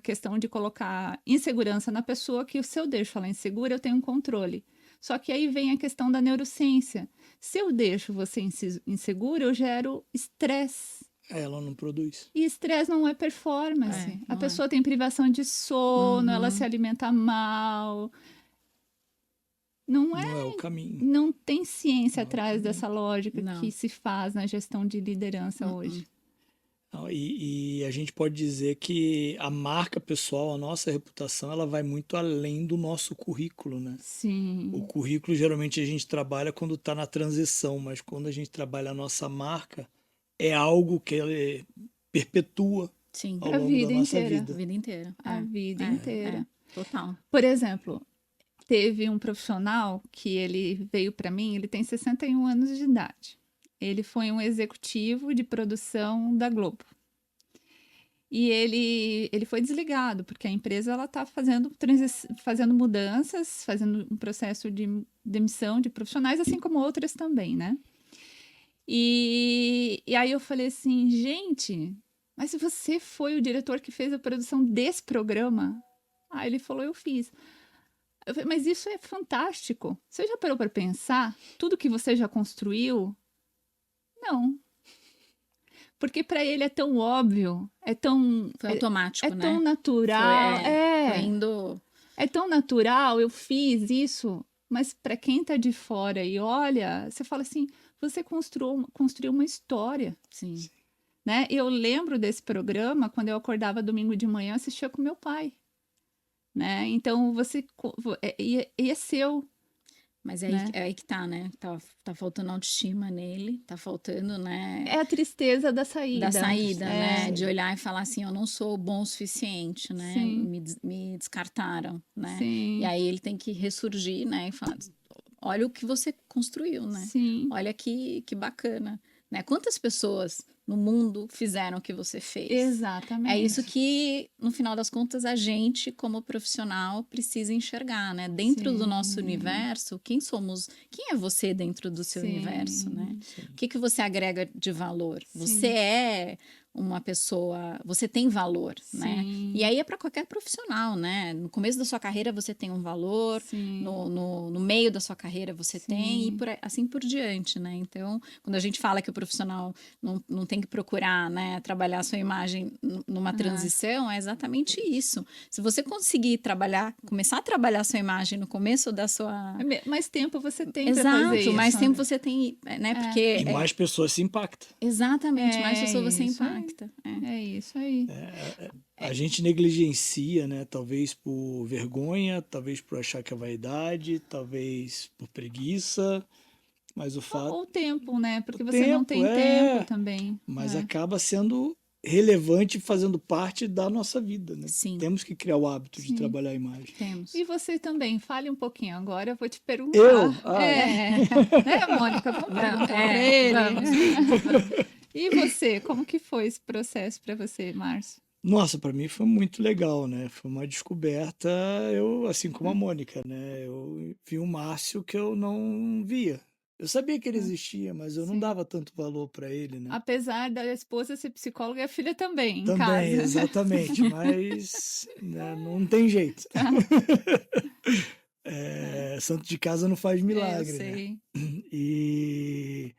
questão de colocar insegurança na pessoa, que se eu deixo ela insegura, eu tenho um controle. Só que aí vem a questão da neurociência. Se eu deixo você inseguro, eu gero estresse. Ela não produz. E estresse não é performance. A pessoa tem privação de sono, ela se alimenta mal. Não é o caminho. Não tem ciência atrás dessa lógica que se faz na gestão de liderança hoje. E a gente pode dizer que a marca pessoal, a nossa reputação, ela vai muito além do nosso currículo, né? Sim. O currículo, geralmente, a gente trabalha quando está na transição, mas quando a gente trabalha a nossa marca, é algo que ela perpetua ao longo da nossa vida. A vida inteira. A vida inteira. Total. Por exemplo, teve um profissional que ele veio para mim, ele tem 61 anos de idade. Ele foi um executivo de produção da Globo. E ele foi desligado, porque a empresa ela está fazendo mudanças, fazendo um processo de demissão de profissionais, assim como outras também, né? E aí eu falei assim, gente, mas se você foi o diretor que fez a produção desse programa? Ah, ele falou, eu fiz. Eu falei, mas isso é fantástico. Você já parou para pensar tudo que você já construiu? Não. Porque para ele é tão óbvio, é tão... Foi automático, né? É tão natural. Foi indo... É tão natural, eu fiz isso. Mas para quem está de fora e olha, você fala assim, você construiu uma história. Sim. Né? Eu lembro desse programa, quando eu acordava domingo de manhã, assistia com meu pai. Né? Então, é seu. Mas é aí que tá, né? Tá faltando autoestima nele, tá faltando, né? É a tristeza da saída. Né? De olhar e falar assim, eu não sou bom o suficiente, né? Me descartaram, né? Sim. E aí ele tem que ressurgir, né? E falar, olha o que você construiu, né? Sim. Olha que bacana, né? Quantas pessoas no mundo fizeram o que você fez? Exatamente. É isso que, no final das contas, a gente, como profissional, precisa enxergar, né? Dentro do nosso universo, quem é você dentro do seu universo, né? O que você agrega de valor? Você é uma pessoa, você tem valor, né? Sim. E aí é para qualquer profissional, né? No começo da sua carreira você tem um valor, Sim. no meio da sua carreira você tem, e assim por diante, né? Então, quando a gente fala que o profissional não tem que procurar, né, trabalhar a sua imagem numa transição, é exatamente isso. Se você conseguir começar a trabalhar a sua imagem no começo da sua... Mais tempo você tem para Exato, fazer isso. mais tempo você tem, né? Porque... E mais pessoas se impactam. Exatamente, mais pessoas você isso aí. impacta. É isso aí. A gente negligencia, né? Talvez por vergonha, talvez por achar que é vaidade, talvez por preguiça, mas o fato... Ou tempo, né? Porque O você não tempo, tem tempo também. mas acaba sendo relevante, fazendo parte da nossa vida, né? Sim. Temos que criar o hábito de Sim. trabalhar a imagem. Temos. E você também, fale um pouquinho agora, eu vou te perguntar. Eu? Né, Mônica? Vamos perguntar para ele. Vamos. E você, como que foi esse processo para você, Márcio? Nossa, para mim foi muito legal, né? Foi uma descoberta, eu, assim como a Mônica, né? Eu vi um Márcio que eu não via. Eu sabia que ele existia, mas eu não Sim. dava tanto valor para ele, né? Apesar da esposa ser psicóloga e a filha também, em Também, casa. exatamente, mas né, não tem jeito. Santo de casa não faz milagre, eu né? sei.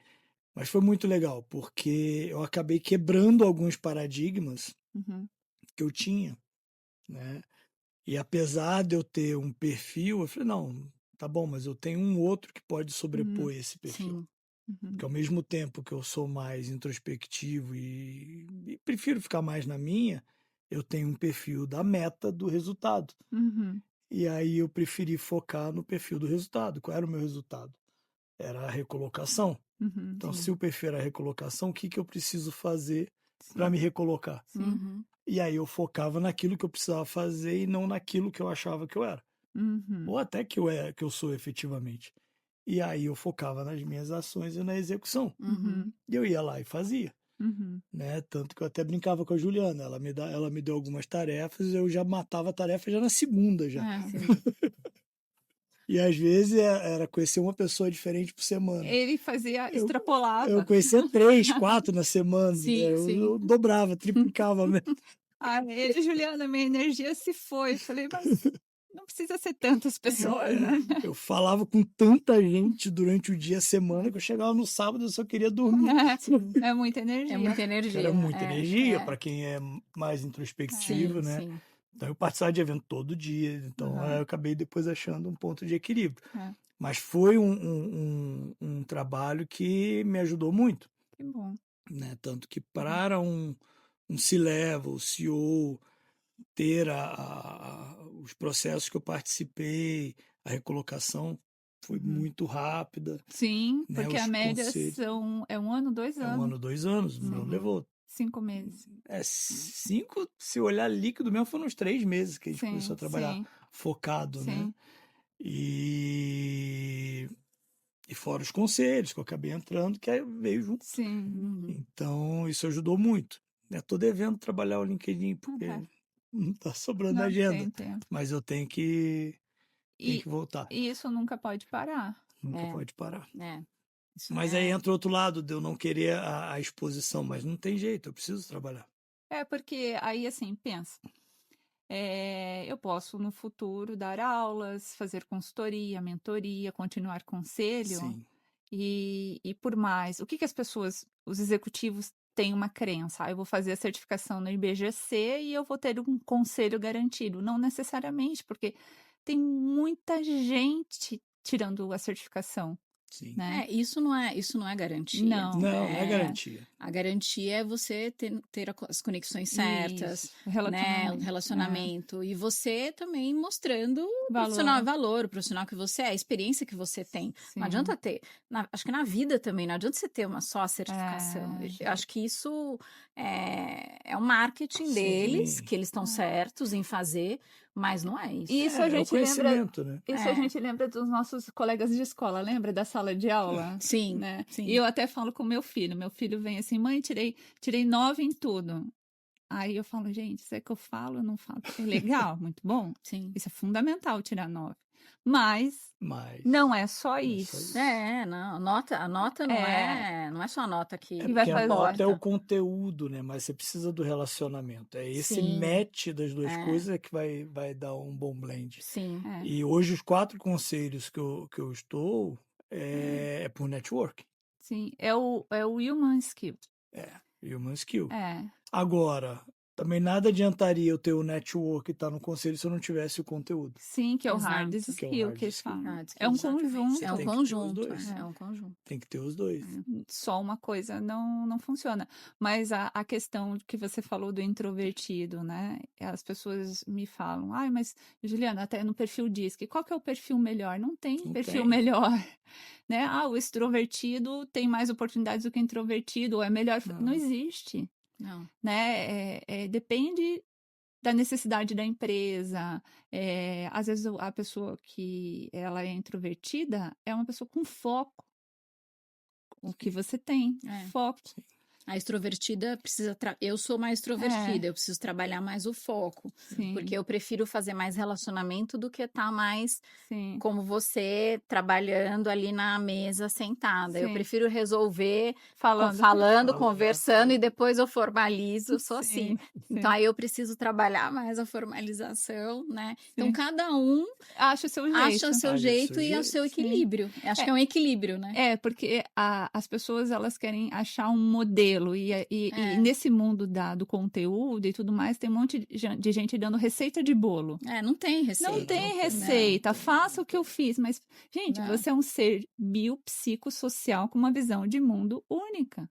Mas foi muito legal, porque eu acabei quebrando alguns paradigmas Uhum. que eu tinha, né? E apesar de eu ter um perfil, eu falei, não, tá bom, mas eu tenho um outro que pode sobrepor esse perfil. Sim. Uhum. Porque ao mesmo tempo que eu sou mais introspectivo e prefiro ficar mais na minha, eu tenho um perfil da meta do resultado. Uhum. E aí eu preferi focar no perfil do resultado. Qual era o meu resultado? Era a recolocação. Uhum. Então, Sim. se o perfil era a recolocação, o que eu preciso fazer para Sim. me recolocar? Sim. Uhum. E aí eu focava naquilo que eu precisava fazer e não naquilo que eu achava que eu era. Uhum. Ou até que eu sou efetivamente. E aí eu focava nas minhas ações e na execução. Uhum. E eu ia lá e fazia. Uhum. Né? Tanto que eu até brincava com a Juliana. Ela me deu algumas tarefas e eu já matava a tarefa já na segunda já. E às vezes era conhecer uma pessoa diferente por semana. Ele fazia, Eu extrapolava. conhecia 3, 4 na semana. Sim, Né? sim. Eu dobrava, triplicava mesmo. Ele, Juliana, minha energia se foi. Eu falei, mas não precisa ser tantas pessoas, né? Eu falava com tanta gente durante o dia, a semana, que eu chegava no sábado e eu só queria dormir. É muita energia. É muita energia. Era muita energia é. para quem é mais introspectivo, Sim, né? sim. Então eu participava de evento todo dia, então Uhum. eu acabei depois achando um ponto de equilíbrio. É. Mas foi um trabalho que me ajudou muito, Que bom. né? Tanto que para um C-level, CEO, ter os processos que eu participei, a recolocação foi muito rápida, Sim, né? porque Os a média conselhos. é 1 ano, 2 É anos. 1 ano, 2 anos, o meu levou 5 meses. 5, se olhar líquido mesmo, foram uns 3 meses que a gente Sim, começou a trabalhar sim, focado, né? sim. E fora os conselhos que eu acabei entrando, que aí veio junto. Sim. Então, isso ajudou muito. Estou devendo trabalhar o LinkedIn, porque não está sobrando Não agenda. tem tempo. Mas eu tenho que voltar. E isso nunca pode parar. Nunca pode parar. Isso Mas aí entra o outro lado de eu não querer a exposição, mas não tem jeito, eu preciso trabalhar. Porque aí, assim, pensa. Eu posso, no futuro, dar aulas, fazer consultoria, mentoria, continuar conselho. Sim. E por mais, o que as pessoas, os executivos têm uma crença? Eu vou fazer a certificação no IBGC e eu vou ter um conselho garantido. Não necessariamente, porque tem muita gente tirando a certificação, Sim. né? Isso não é garantia. Não. Não é garantia. A garantia é você ter as conexões certas, Isso, né? O relacionamento. E você também mostrando o valor. o profissional que você é, a experiência que você tem. Sim. Não adianta ter. Acho que na vida também, não adianta você ter só a certificação. Eu acho que isso é o marketing deles, que eles estão certos em fazer, mas não é isso. Isso a gente lembra, né? Isso a gente lembra dos nossos colegas de escola, lembra da sala de aula? Sim, né? sim. E eu até falo com meu filho vem assim, mãe, tirei 9 em tudo. Aí eu falo, gente, isso é que eu falo, eu não falo. É legal, muito bom. Sim. Isso é fundamental, tirar 9. Mas Mas não é só não é só isso. isso. Não, a nota não é só a nota que Que vai Porque a fazer. nota é o importa. conteúdo, né? Mas você precisa do relacionamento. É esse Sim, match das duas é, coisas que vai dar um bom blend. sim. É, E hoje os 4 conselhos que eu estou é por network. sim, é o human skill. É, human skill. É, Agora, também nada adiantaria eu ter o network e estar no conselho se eu não tivesse o conteúdo, sim, que é o hard Exato. que é o skill hard que eles skill. falam. Hard É um skill. Exatamente. Você conjunto. É um tem que ter os conjunto, dois. é um conjunto. Tem que ter os dois. Só uma coisa não funciona. Mas a questão que você falou do introvertido, né? As pessoas me falam, ai, mas Juliana, até no perfil diz que qual que é o perfil melhor? Não tem Não perfil tem. melhor, né? Ah, o extrovertido tem mais oportunidades do que o introvertido, ou é melhor. Não Não. existe, Não. né? Depende da necessidade da empresa. Às vezes a pessoa que ela é introvertida é uma pessoa com foco. O que você tem, É. foco. Sim. A extrovertida precisa. Eu sou mais extrovertida, eu preciso trabalhar mais o foco. Sim, Porque eu prefiro fazer mais relacionamento do que estar mais sim, como você, trabalhando ali na mesa sentada. Eu sim. prefiro resolver Falando. falando, Falando. conversando e depois eu formalizo. Eu sou assim. Sim, Então sim, aí eu preciso trabalhar mais a formalização, né? Então sim. cada um Acho o seu acha jeito. o seu Haja o jeito seu e o jeito. seu Sim. equilíbrio. Acho que é um equilíbrio, né? Porque as pessoas elas querem achar um modelo e nesse mundo do conteúdo e tudo mais tem um monte de gente dando receita de bolo. Não tem receita. Não tem Não tem, receita, não tem, faça não o que eu fiz, mas gente, Não. você é um ser biopsicossocial com uma visão de mundo única.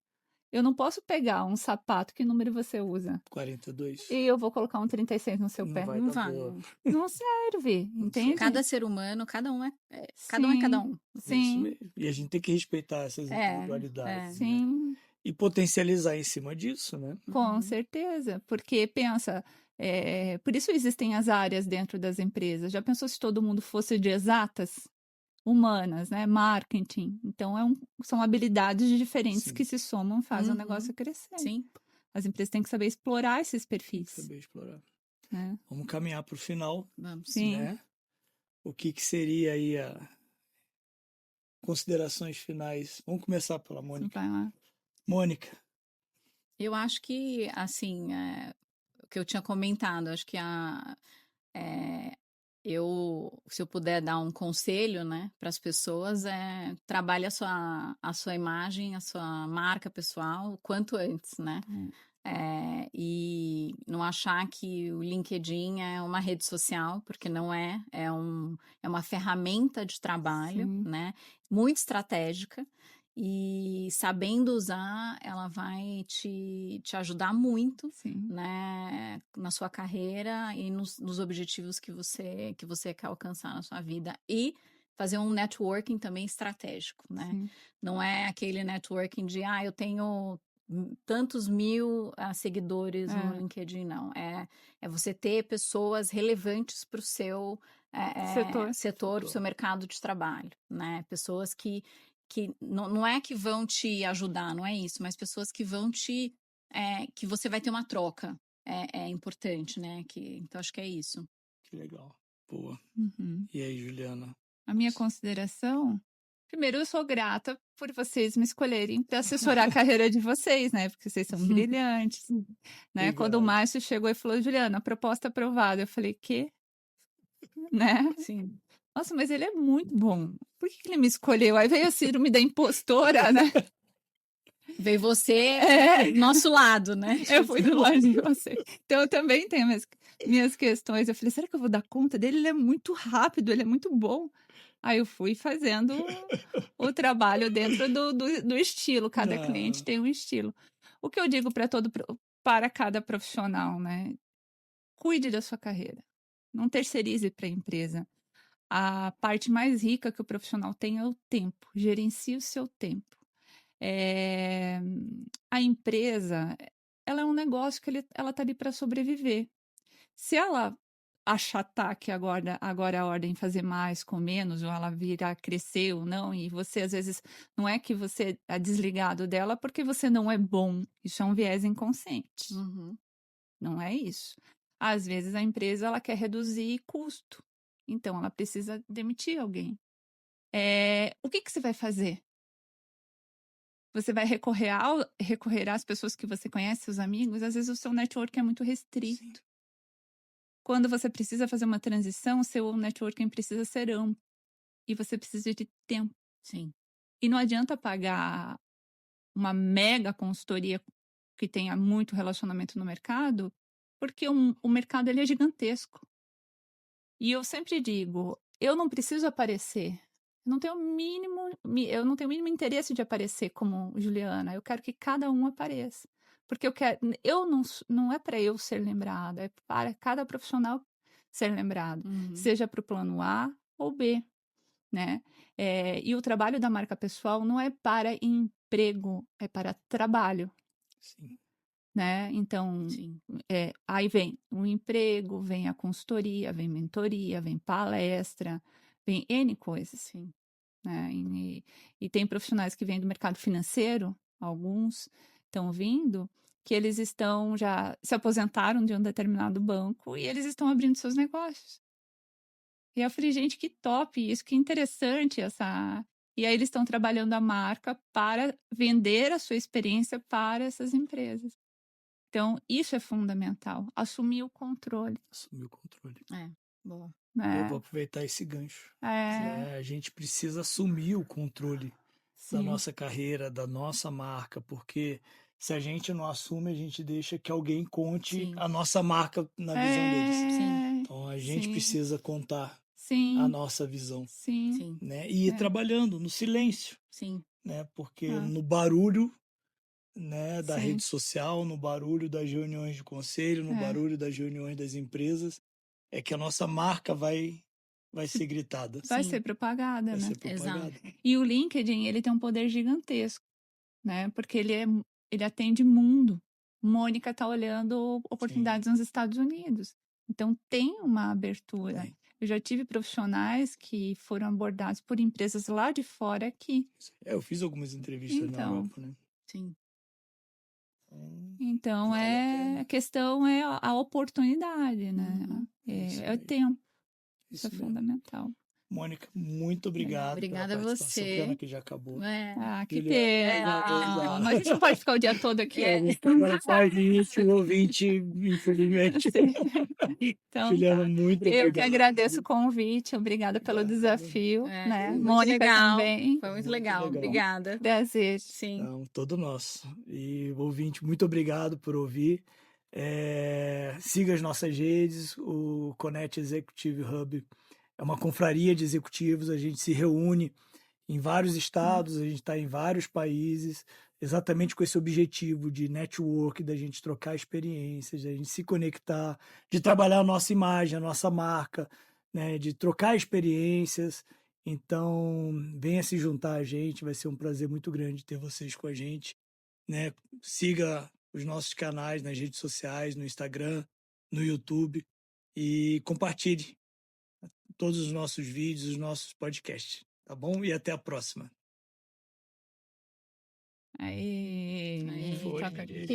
Eu não posso pegar um sapato, que número você usa? 42. E eu vou colocar um 36 no seu Não pé. vai Não dar vai. boa. Não serve, entende? Cada ser humano, cada um é Sim, cada um. É isso sim, mesmo. E a gente tem que respeitar essas individualidades, né? sim, E potencializar em cima disso, né? com certeza. Porque pensa, por isso existem as áreas dentro das empresas. Já pensou se todo mundo fosse de exatas? Humanas, né? Marketing. Então, são habilidades diferentes Sim, que se somam e fazem o Uhum. negócio crescer. Sim. As empresas têm que saber explorar esses tem que perfis, saber explorar. né? Vamos caminhar para o final, Vamos. Sim. né? O que seria aí considerações finais? Vamos começar pela Mônica. Vai lá. Mônica, Eu acho que, assim, o que eu tinha comentado, acho que se eu puder dar um conselho, né, para as pessoas, trabalhe a sua imagem, a sua marca pessoal o quanto antes, né? E não achar que o LinkedIn é uma rede social, porque não é uma ferramenta de trabalho, Sim. né? Muito estratégica. E sabendo usar, ela vai te ajudar muito, Sim. né, na sua carreira e nos objetivos que você quer alcançar na sua vida. E fazer um networking também estratégico, né? Sim. Não é aquele networking de, eu tenho tantos mil seguidores no LinkedIn, não. É você ter pessoas relevantes para o seu setor, para o seu mercado de trabalho, né? Pessoas que não é que vão te ajudar, não é isso, mas pessoas que vão que você vai ter uma troca. É importante, né? Então, acho que é isso. que legal. Boa. Uhum. E aí, Juliana? A minha consideração, primeiro, eu sou grata por vocês me escolherem para assessorar a carreira de vocês, né? Porque vocês são brilhantes, né? Quando o Obrigado. Márcio chegou e falou, Juliana, a proposta aprovada, eu falei, quê? Né? Sim. Nossa, mas ele é muito bom. Por que ele me escolheu? Aí veio a síndrome da impostora, né? Veio você do nosso lado, né? Eu fui do lado de você. Então, eu também tenho minhas questões. Eu falei, será que eu vou dar conta dele? Ele é muito rápido, ele é muito bom. Aí eu fui fazendo o trabalho dentro do estilo. Cada cliente Não. tem um estilo. O que eu digo para cada profissional, né? Cuide da sua carreira. Não terceirize para a empresa. A parte mais rica que o profissional tem é o tempo. Gerencie o seu tempo. A empresa, ela é um negócio que ela está ali para sobreviver. Se ela achatar que agora é a ordem fazer mais com menos, ou ela virar crescer ou não, e você às vezes não é que você é desligado dela porque você não é bom. Isso é um viés inconsciente. Uhum. Não é isso. Às vezes a empresa ela quer reduzir custo. Então, ela precisa demitir alguém. O que você vai fazer? Você vai recorrer às pessoas que você conhece, seus amigos? Às vezes o seu network é muito restrito. Sim. Quando você precisa fazer uma transição, seu networking precisa ser amplo. E você precisa de tempo. Sim. E não adianta pagar uma mega consultoria que tenha muito relacionamento no mercado, porque o mercado ele é gigantesco. E eu sempre digo, eu não preciso aparecer. Eu não tenho o mínimo interesse de aparecer como Juliana. Eu quero que cada um apareça. Porque não é para eu ser lembrada, é para cada profissional ser lembrado, seja para o plano A ou B, né? E o trabalho da marca pessoal não é para emprego, é para trabalho. Sim. Né? Então, aí vem o emprego, vem a consultoria, vem mentoria, vem palestra, vem N coisas. Sim. Né? E tem profissionais que vêm do mercado financeiro, alguns estão vindo, que eles já se aposentaram de um determinado banco e eles estão abrindo seus negócios. E eu falei, gente, que top isso, que interessante essa... E aí eles estão trabalhando a marca para vender a sua experiência para essas empresas. Então, isso é fundamental, assumir o controle. Assumir o controle. Boa. Eu vou aproveitar esse gancho. A gente precisa assumir o controle da nossa carreira, da nossa marca, porque se a gente não assume, a gente deixa que alguém conte a nossa marca na visão deles. Sim. Então a gente precisa contar a nossa visão. Sim. Né? E ir trabalhando no silêncio. Sim. Né? Porque no barulho, né, da Sim. rede social, no barulho das reuniões de conselho, no barulho das reuniões das empresas, é que a nossa marca vai ser gritada. Vai ser propagada, Vai né? ser propagada. Exato. E o LinkedIn, ele tem um poder gigantesco, né? Porque ele atende mundo. Mônica está olhando oportunidades nos Estados Unidos. Então, tem uma abertura. Tem. Eu já tive profissionais que foram abordados por empresas lá de fora aqui. Eu fiz algumas entrevistas na Europa, né? Sim. Então, a questão é a oportunidade, né? É o tempo. Isso é fundamental. Mônica, muito obrigado. Obrigada pela a participação. você. Pena que já acabou. Que Juliana, pena. Mas a gente não pode ficar o dia todo aqui. Agora faz isso, o ouvinte, infelizmente. Então, Juliana, muito obrigado. Eu que agradeço o convite. Obrigada pelo desafio. Né? Muito Mônica legal. também. Foi muito legal. Obrigada. Prazer. Sim. Não, todo nosso. E ouvinte, muito obrigado por ouvir. Siga as nossas redes, o Connect Executive Hub é uma confraria de executivos, a gente se reúne em vários estados, a gente está em vários países, exatamente com esse objetivo de network, da gente trocar experiências, da gente se conectar, de trabalhar a nossa imagem, a nossa marca, né, de trocar experiências. Então, venha se juntar a gente, vai ser um prazer muito grande ter vocês com a gente. Né? Siga os nossos canais nas redes sociais, no Instagram, no YouTube e compartilhe todos os nossos vídeos, os nossos podcasts, tá bom? E até a próxima. Aí, Foi. toca aqui.